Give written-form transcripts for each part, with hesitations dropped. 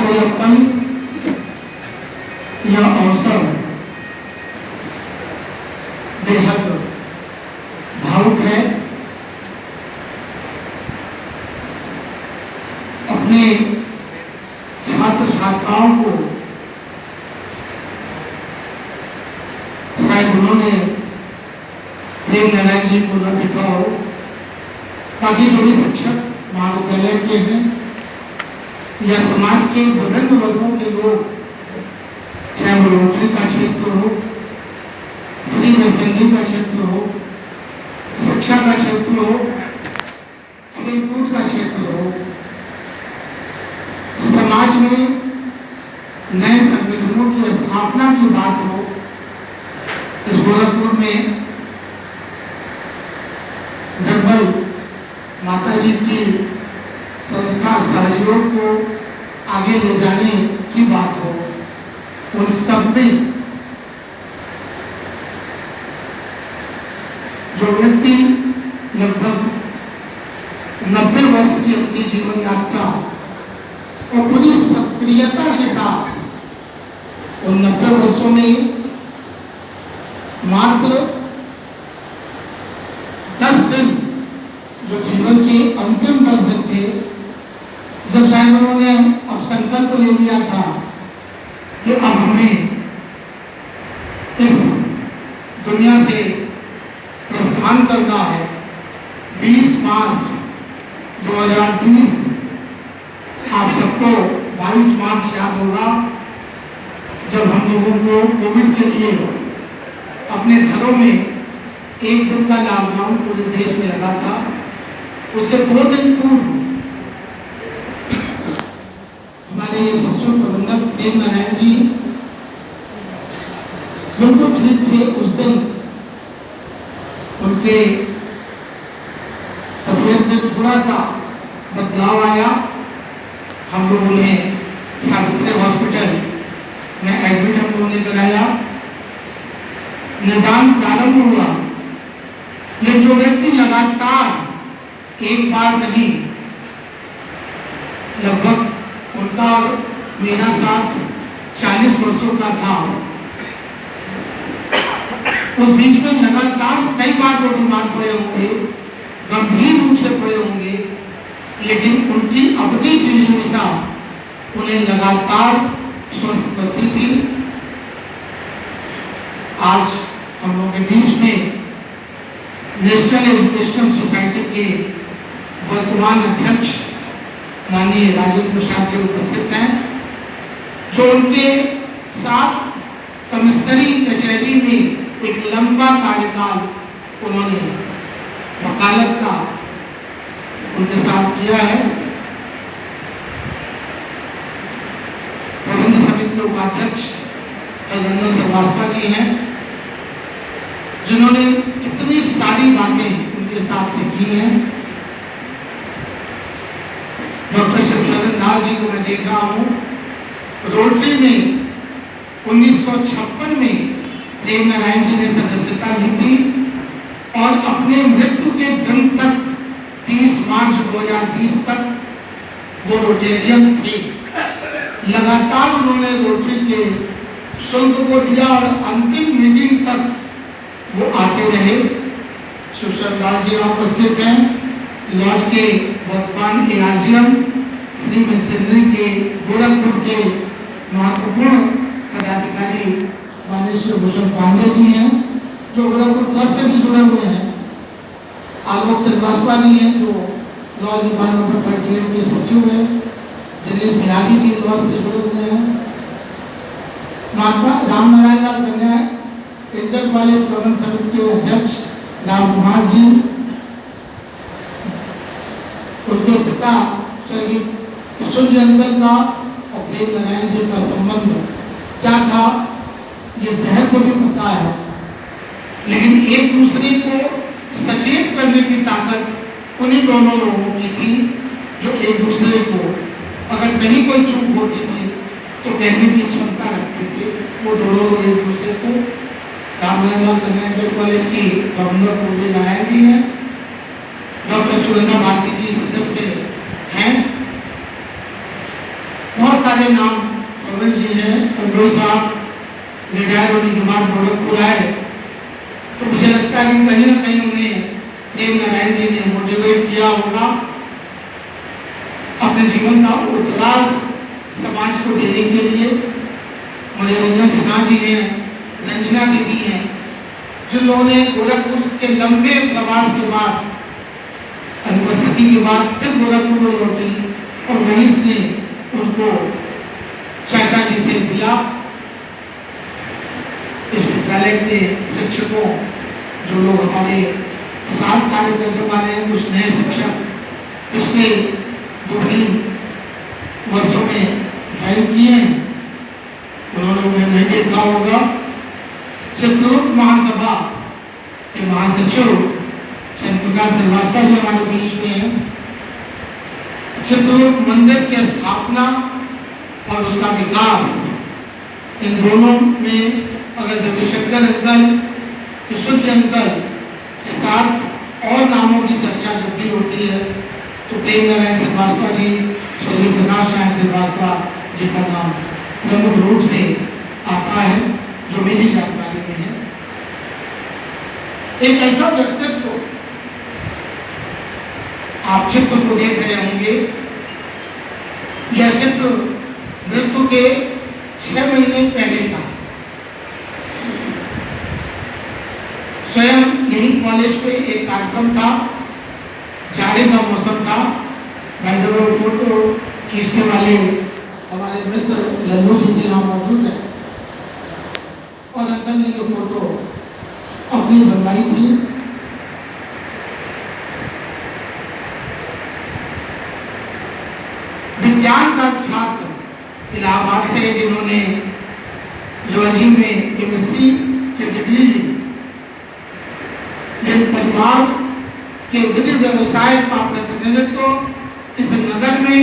का यह पल, यह अवसर बेहद भावुक है। अपने छात्र छात्राओं को शायद उन्होंने प्रेम नारायण जी को न देखा हो, बाकी जो भी शिक्षक महाविद्यालय के हैं या समाज के विभिन्न वर्गों के लोग, चाहे वो रोटरी का क्षेत्र हो, फ्री मैसनरी का क्षेत्र हो, शिक्षा का क्षेत्र हो, खेलकूद का क्षेत्र हो, समाज में नए संगठनों की स्थापना की बात हो, इस गोरखपुर में निर्मल माता जी की संस्था सहयोग को आगे ले जाने की बात हो, उन सब में जो व्यक्ति लगभग 90 वर्ष की अपनी जीवन यात्रा और पूरी सक्रियता के साथ उन 90 वर्षों में मात्र 10 दिन, जो जीवन के अंतिम 10 दिन थे, जब शायद उन्होंने अब संकल्प ले लिया था कि अब हमें इस दुनिया से प्रस्थान करना है। 20 मार्च 2020, आप सबको 22 मार्च याद होगा, जब हम लोगों को कोविड के लिए अपने घरों में 1 दिन का लॉकडाउन पूरे देश में लगा था। उसके 2 दिन पूर्व हमारे ससुर प्रबंधक प्रेम नारायण जी बिल्कुल ठीक थे। उस दिन उनके तबीयत में थोड़ा सा बदलाव आया। हम लोगों ने सावित्री हॉस्पिटल में एडमिट हम लोगों ने कराया, निदान प्रारंभ हुआ। लेकिन जो व्यक्ति लगातार एक बार नहीं, लगभग उनका मेरा साथ 40 वर्षों का था, उस बीच में लगातार कई बार वो बीमार पड़े होंगे, गंभीर रूप से पड़े होंगे, लेकिन उनकी अपनी जिज्ञासा उन्हें लगातार स्वस्थ करती थी। आज हम लोगों के बीच में नेशनल एजुकेशनल सोसाइटी के वर्तमान अध्यक्ष माननीय राजेंद्र प्रसाद जी उपस्थित हैं, जो उनके साथ कमिश्नरी कचहरी में एक लंबा कार्यकाल उन्होंने वकालत का उनके साथ किया है। प्रबंध समिति के उपाध्यक्ष रंजन श्रीवास्तव जी हैं, जिन्होंने कितनी सारी बातें उनके साथ से की हैं। डॉक्टर शिवशरण दास जी को मैं देख रहा हूँ, रोटरी में 1956 में प्रेम नारायण जी ने सदस्यता ली थी और अपने मृत्यु के दिन तक 30 मार्च 2020 तक वो रोटेरियन थे। लगातार उन्होंने रोटरी के शुल्क को दिया और अंतिम मीटिंग तक वो आते रहे। शिवशरण दास जी उपस्थित हैं, लॉज के वर्तमान एआरजीएम, फ्री मैसनरी के गोरखपुर के महत्वपूर्ण पदाधिकारी माननीय श्री भूषण पांडे जी हैं, जो गोरखपुर क्लब से भी जुड़े हुए हैं। आलोक श्रीवास्तव जी हैं, जो लॉज विभाग नंबर 38 के सचिव हैं। दिनेश बिहारी जी लॉज से जुड़े हुए हैं। महात्मा रामनारायण लाल कन्या इंटर कॉलेज प्रबंध समिति के अध्यक्ष राम कुमार जी, उनके पिता स्वर्गीय किशोर जी अंकल का और प्रेम नारायण जी का संबंध क्या था, ये शहर को भी पता है। लेकिन एक दूसरे को सचेत करने की ताकत उन्हीं दोनों लोगों की थी, जो एक दूसरे को अगर कहीं कोई चूक होती थी तो कहने की क्षमता रखते थे। वो दोनों लोग एक दूसरे को, रामनारायण लाल कन्या इंटर कॉलेज की प्रबंधक पूर्वी नारायण जी हैं, डॉक्टर सुरेंद्र भारती जी सदस्य हैं, बहुत सारे सारे नाम प्रवीण जी हैं। कंडोल साहब रिटायर होने के बाद गोरखपुर आए, तो मुझे लगता है कि कहीं ना कहीं उन्हें प्रेम नारायण जी ने मोटिवेट किया होगा अपने जीवन का उत्तरार्ध समाज को देने के लिए। मनोरंजन सिन्हा जी हैं, रंजना दीदी हैं, जिन लोगों ने गोरखपुर के लंबे प्रवास के बाद, अनुपस्थिति के बाद फिर गोरखपुर लौटी और वहीं से उनको चाचा जी से मिला। इस विद्यालय के शिक्षकों, जो लोग हमारे साथ कार्य करने वाले हैं, कुछ नए शिक्षक पिछले 2-3 वर्षों में ज्वाइन किए हैं, उन्होंने उन्हें नहीं देखा होगा। चित्रकूट महासभा के महासचिव चंद्रप्रकाश श्रीवास्तव जी हमारे बीच में हैं। चित्रकूट मंदिर की स्थापना और उसका विकास, इन दोनों में अगर रविशंकर अंकल, किशोर जी अंकल के साथ और नामों की चर्चा जब भी होती है तो प्रेम नारायण श्रीवास्तव जी, स्वर्गीय प्रकाश नारायण श्रीवास्तव जी का नाम प्रमुख रूप से आता है, जो मेरी जानकारी में है। एक ऐसा व्यक्तित्व, आप चित्र को देख रहे होंगे, यह चित्र मृत्यु के 6 महीने पहले का है। स्वयं यही कॉलेज पे एक कार्यक्रम था, जाड़े का मौसम था। भाई जब वो फोटो खींचने वाले हमारे मित्र लल्लू जी भी यहाँ मौजूद है और अंकल ने ये फोटो अपनी बनवाई थी। विज्ञान का छात्र इलाहाबाद से, जिन्होंने जूलॉजी में केमिस्ट्री की डिग्री ली, जिन परिवार के विधि व्यवसाय का प्रतिनिधित्व इस नगर में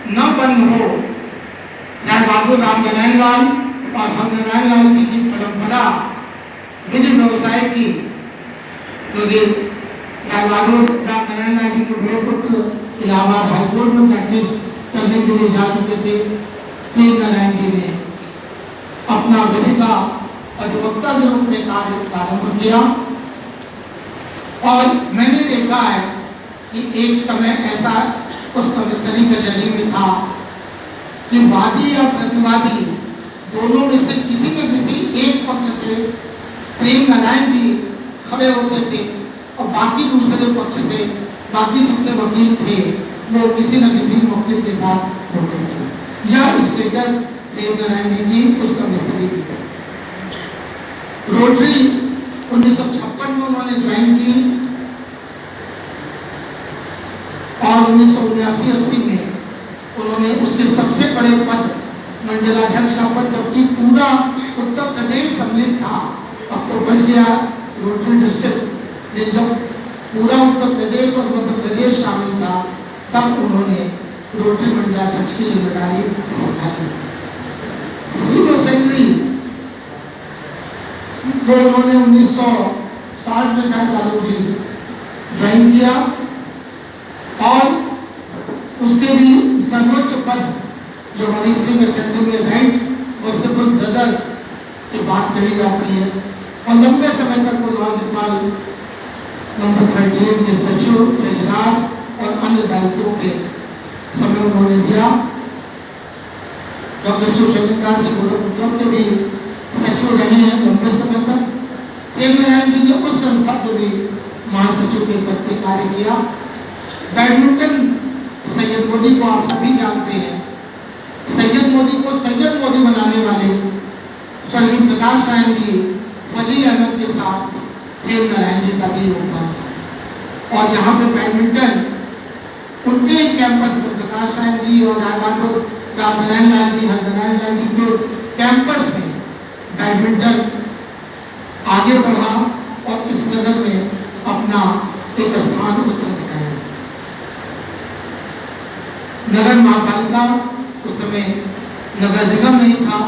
न बंद हो, राय बहादुर रामनारायण लाल और हरनारायण लाल जी की परंपरा विधि व्यवसाय की, क्योंकि राय बहादुर रामनारायण लाल जी के बड़े पुत्र इलाहाबाद हाईकोर्ट में प्रैक्टिस करने के लिए जा चुके थे। प्रेम नारायण जी ने अपना विधि का अधिवक्ता के रूप में कार्य प्रारंभ किया और मैंने देखा है कि एक समय ऐसा उस कमिश्नरी कचहरी में था कि वादी या प्रतिवादी दोनों में से किसी न किसी एक पक्ष से प्रेम नारायण जी खड़े होते थे और बाकी दूसरे पक्ष से बाकी जितने वकील थे वो किसी न किसी मुवक्किल के साथ होते थे। यह स्टेटस प्रेम नारायण जी की उस कमिश्नरी की थी। रोटरी 1956 में उन्होंने ज्वाइन की और 1979-80 में उन्होंने उसके सबसे बड़े पद, मंडलाध्यक्ष का पद, जबकि पूरा उत्तर प्रदेश सम्मिलित था। अब तो बढ़ गया रोटरी डिस्ट्रिक्ट, लेकिन जब पूरा उत्तर प्रदेश और मध्य प्रदेश शामिल था तब उन्होंने रोटरी मंडलाध्यक्ष की जिम्मेदारी संभाली। फिल्म असेंबली को उन्होंने 1960 में शायद आलोक जी ज्वाइन किया और उसके भी सर्वोच्च पद जो हमारी फिल्म असेंबली में राइट और सिविल ब्रदर की बात कही जाती है और लंबे समय तक वो राज्यपाल नंबर 38 के सचिव, ट्रेजरर और अन्य दायित्वों के समय उन्होंने दिया। डॉक्टर शिवशंकर जी गोरखपुर के भी सचिव रहे हैं लंबे समय तक। प्रेम नारायण जी ने उस संस्था के भी महासचिव के पद पर कार्य किया। बैडमिंटन सैयद मोदी को आप सभी जानते हैं। सैयद मोदी को सैयद मोदी बनाने वाले स्वर्गीय प्रकाश नारायण जी, फजील अहमद के साथ प्रेम नारायण जी का भी योगदान था और यहाँ पे बैडमिंटन उनके कैंपस में प्रकाश नारायण जी और राय बहादुर रामनारायण लाल जी, हरनारायण लाल जी के कैंपस में बैडमिंटन आगे बढ़ा और इस नगर में अपना एक स्थान उसने बनाया। नगर महापालिका उस समय नगर निगम नहीं था।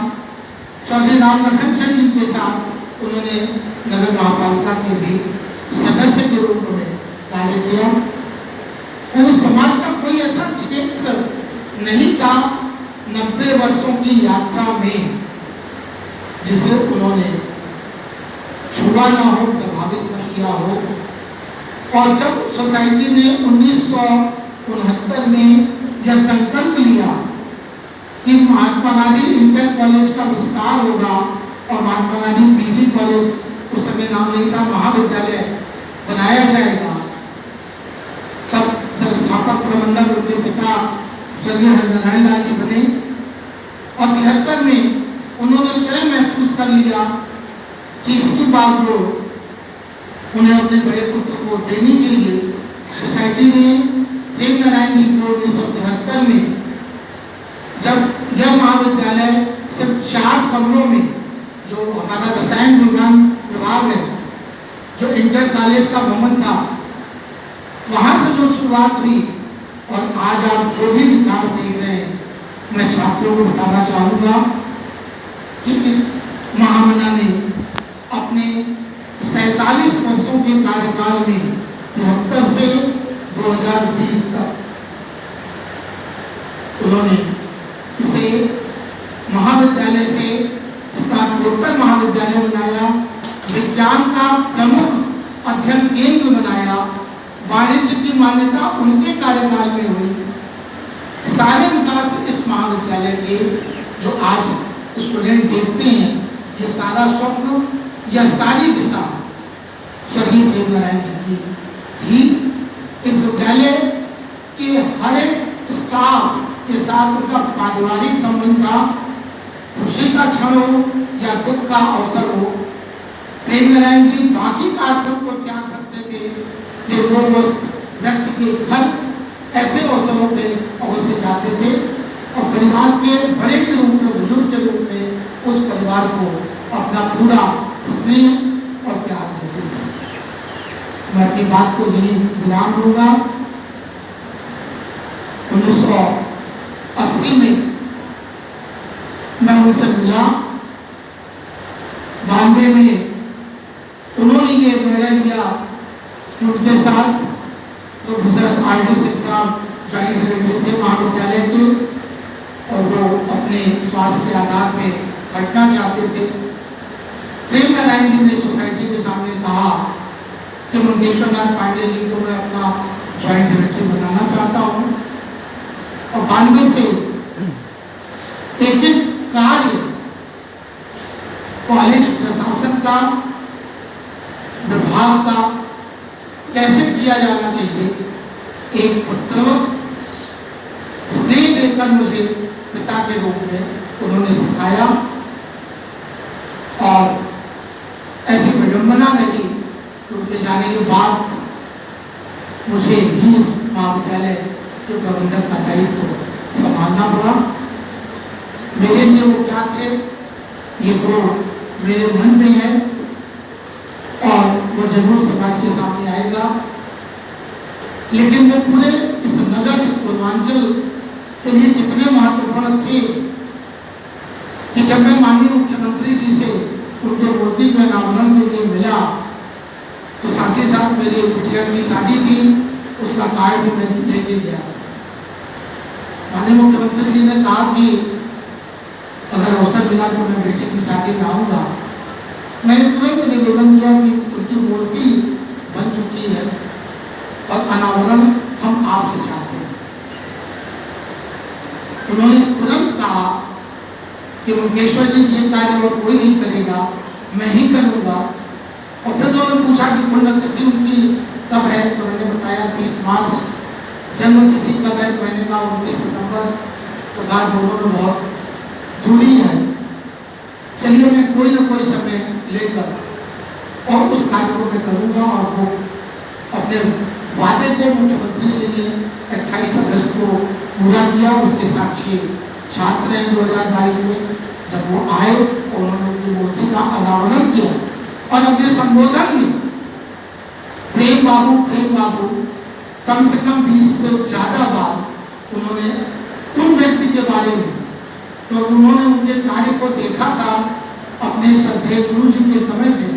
चौधरी राम लखन चंद जी के साथ उन्होंने नगर महापालिका के भी सदस्य के रूप में कार्य किया। समाज का कोई ऐसा क्षेत्र नहीं था 90 वर्षों की यात्रा में जिसे उन्होंने छुआ ना हो, प्रभावित न किया हो। और जब सोसाइटी ने 1969 में यह संकल्प लिया कि महात्मा गांधी इंटर कॉलेज का विस्तार होगा और महात्मा गांधी पीजी कॉलेज, उस समय नाम नहीं था, महाविद्यालय बनाया जाएगा, तब संस्थापक प्रबंधक उनके पिता स्वर्गीय हरिनारायण लाल जी बने। और 73 में उन्होंने स्वयं महसूस कर लिया कि इसकी बात वो उन्हें अपने बड़े पुत्र को देनी चाहिए। सोसाइटी ने प्रेम नारायण जी को 1973 में, जब यह महाविद्यालय सिर्फ 4 कमरों में, जो हमारा रसायन विज्ञान विभाग है, जो इंटर कॉलेज का भवन था, वहां से जो शुरुआत हुई और आज आप जो भी विकास देख रहे हैं, मैं छात्रों को बताना चाहूंगा कि इस महामना ने अपने 47 वर्षों के कार्यकाल में 73 से 2020 तक उन्होंने इसे महाविद्यालय से स्नातकोत्तर महाविद्यालय बनाया, विज्ञान का प्रमुख अध्ययन केंद्र बनाया, वाणिज्य की मान्यता उनके कार्यकाल में हुई। सारे विकास इस महाविद्यालय के जो आज स्टूडेंट देखते हैं, ये सारा स्वप्न, यह सारी दिशा स्वर्गीय प्रेम नारायण जी की थी। इस विद्यालय के हर एक स्टाफ के साथ उनका पारिवारिक संबंध था। खुशी का क्षण हो या दुख का अवसर हो, प्रेम नारायण जी बाकी कार्यक्रम को त्याग सकते थे कि वो उस व्यक्ति के घर ऐसे अवसरों पे अवश्य जाते थे और परिवार के बड़े के रूप में, बुजुर्ग के रूप में उस परिवार को अपना पूरा स्नेह और प्यार देते थे। मैं अपनी बात को यही विराम दूंगा। 1980 में मैं उनसे मिला। 92 में उन्होंने ये निर्णय लिया कि उनके साथ प्रोफेसर आर.डी. सिंह साहब जॉइंट सेक्रेटरी थे महाविद्यालय के, और वो अपने स्वास्थ्य के आधार पे हटना चाहते थे। प्रेम नारायण जी ने सोसाइटी के सामने कहा कि मंगेश्वर नाथ पांडे जी को मैं अपना जॉइंट सेक्रेटरी बनाना चाहता हूँ। और 92 से एक एक कार्य कॉलेज प्रशासन का, विभाग का कैसे किया जाना चाहिए, एक पुत्रवत स्नेह देकर मुझे पिता के रूप में उन्होंने सिखाया। और ऐसी विडंबना रही कि उनके जाने के बाद मुझे ही इस महाविद्यालय के प्रबंधक का दायित्व संभालना पड़ा। मेरे लिए वो क्या थे, ये तो मेरे मन में है और वो जरूर समाज के सामने आएगा। लेकिन वो पूरे इस नगर, इस पूर्वांचल के लिए कितने महत्वपूर्ण थे कि जब मैं माननीय मुख्यमंत्री जी से उनके मूर्ति के अनावरण के लिए मिला, तो साथ ही साथ मेरी बिटिया की शादी थी, उसका कार्ड भी मैं लेके गया था। माननीय मुख्यमंत्री जी ने कहा कि अगर अवसर मिला तो मैं बेटी की शादी में आऊँगा। मैंने तुरंत निवेदन किया कि उनकी मूर्ति बन चुकी है और अनावरण हम आपसे चाहते हैं। उन्होंने तुरंत कहा कि मुकेश्वर जी, ये कार्य और कोई नहीं करेगा, मैं ही करूँगा। और फिर उन्होंने पूछा कि पुण्यतिथि उनकी कब है, तो मैंने बताया 30 मार्च। जन्म तिथि कब है, तो मैंने कहा 29 सितंबर। तो कहा दोनों में बहुत दूरी है, चलिए मैं कोई ना कोई समय लेकर और उस कार्य को मैं करूँगा। और वो अपने वादे को मुख्यमंत्री जी ने 28 अगस्त को पूरा किया। उसके साक्षी छात्र हैं 2022 में, जब वो आए और उन्होंने उनकी मूर्ति का अनावरण किया और अपने संबोधन में प्रेम बाबू कम से कम 20 से ज़्यादा बार उन्होंने उन व्यक्ति के बारे में, तो उन्होंने उनके कार्य को देखा था अपने श्रद्धेय गुरु जी के समय से,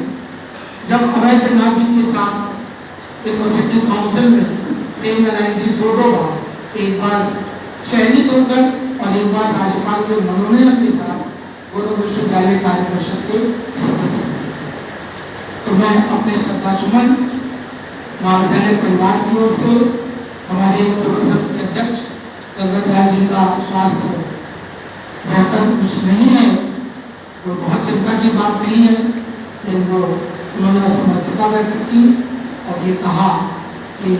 जब अवैधनाथ जी के साथ यूनिवर्सिटी काउंसिल में प्रेम नारायण जी 2 बार, एक बार चयनित होकर और एक बार राज्यपाल के मनोनयन के साथ गौरव विश्वविद्यालय कार्य परिषद के सदस्य बने थे। तो मैं अपने श्रद्धा सुमन महाविद्यालय परिवार की ओर से हमारे प्रोफेसर के अध्यक्ष जगत राय जी का स्वास्थ्य बेहतर कुछ नहीं है, वो बहुत चिंता की बात नहीं है, लेकिन वो उन्होंने असमर्थता व्यक्त की और ये कहा कि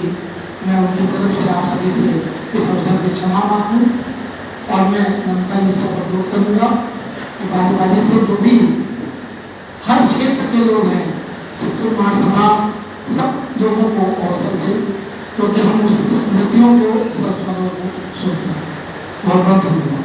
मैं उनकी तरफ से आप सभी से इस अवसर पर क्षमा मांगूं और मैं ममता जी से अनुरोध करूंगा कि बारी बारी से जो भी हर क्षेत्र के लोग हैं चित्रकूट महासभा सब लोगों को अवसर दे, क्योंकि हम उस स्मृतियों को संस्मरणों को सुन सकें। बहुत बहुत धन्यवाद।